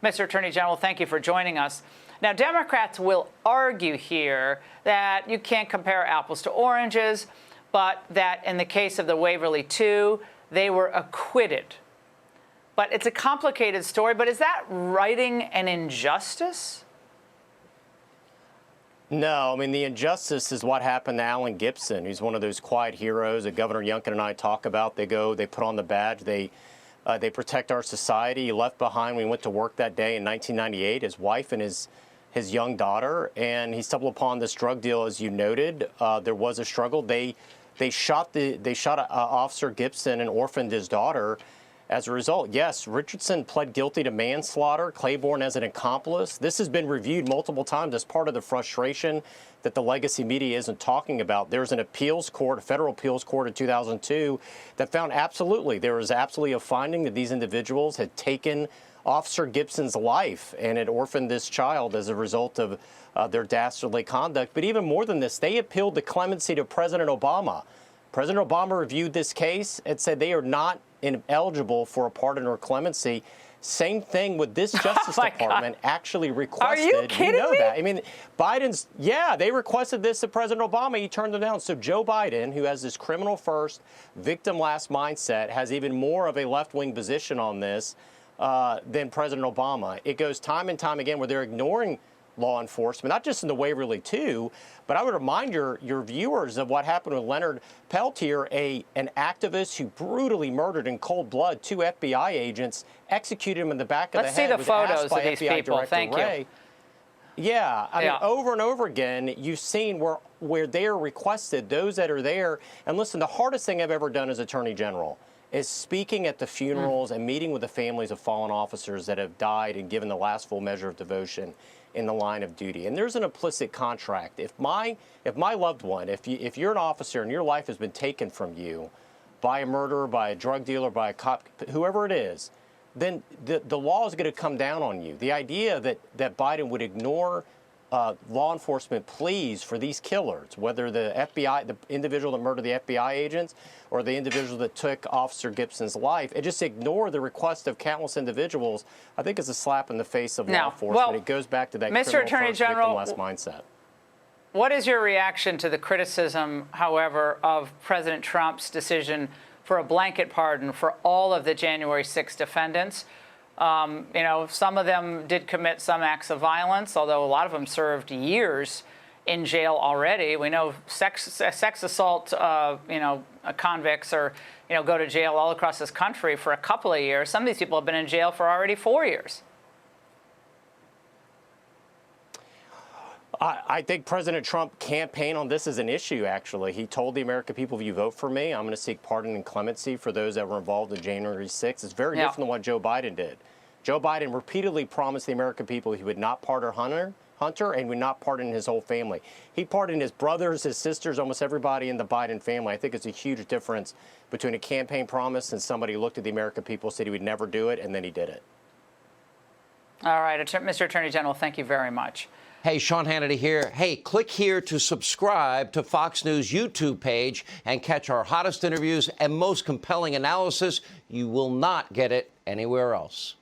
Mr. Attorney General, thank you for joining us. Now, Democrats will argue here that you can't compare apples to oranges, but that in the case of the Waverly 2, they were acquitted. But it's a complicated story. But is that righting an injustice? No, I mean, the injustice is what happened to Alan Gibson, who's one of those quiet heroes that Governor Youngkin and I talk about. They put on the badge, they protect our society. He left behind when he went to work that day in 1998, his wife and his young daughter, and he stumbled upon this drug deal, as you noted. There was a struggle. They shot Officer Gibson and orphaned his daughter. As a result, yes, Richardson pled guilty to manslaughter, Claiborne as an accomplice. This has been reviewed multiple times as part of the frustration that the legacy media isn't talking about. There's an appeals court, a federal appeals court in 2002 that found there was absolutely a finding that these individuals had taken Officer Gibson's life and had orphaned this child as a result of their dastardly conduct. But even more than this, they appealed the clemency to President Obama. President Obama reviewed this case and said they are not ineligible for a pardon or clemency. Same thing with this Justice Department actually requested. Are you kidding me? That. I mean, they requested this of President Obama. He turned them down. So Joe Biden, who has this criminal first, victim last mindset, has even more of a left-wing position on this than President Obama. It goes time and time again where they're ignoring law enforcement, not just in the Waverly 2, but I would remind your viewers of what happened with Leonard Peltier, an activist who brutally murdered in cold blood 2 FBI agents, executed him in the back of the head. Let's see the photos of these people. Thank you. Yeah, I mean, over and over again, you've seen where they are requested, those that are there. And listen, the hardest thing I've ever done as Attorney General is speaking at the funerals and meeting with the families of fallen officers that have died and given the last full measure of devotion in the line of duty. And there's an implicit contract. If my loved one, if you're an officer and your life has been taken from you by a murderer, by a drug dealer, by a cop, whoever it is, then the law is going to come down on you. The idea that Biden would ignore law enforcement pleas for these killers, whether the FBI, the individual that murdered the FBI agents, or the individual that took Officer Gibson's life, and just ignore the request of countless individuals, I think is a slap in the face of law enforcement. It goes back to that Mr. Attorney General, victim-less mindset. What is your reaction to the criticism, however, of President Trump's decision for a blanket pardon for all of the January 6th defendants? Some of them did commit some acts of violence, although a lot of them served years in jail already. We know sex assault, convicts go to jail all across this country for a couple of years. Some of these people have been in jail for already 4 years. I think President Trump campaigned on this as an issue, actually. He told the American people, if you vote for me, I'm going to seek pardon and clemency for those that were involved in January 6th. It's very different than what Joe Biden did. Joe Biden repeatedly promised the American people he would not pardon Hunter and would not pardon his whole family. He pardoned his brothers, his sisters, almost everybody in the Biden family. I think it's a huge difference between a campaign promise and somebody who looked at the American people, said he would never do it, and then he did it. All right, Mr. Attorney General, thank you very much. Hey, Sean Hannity here. Hey, click here to subscribe to Fox News YouTube page and catch our hottest interviews and most compelling analysis. You will not get it anywhere else.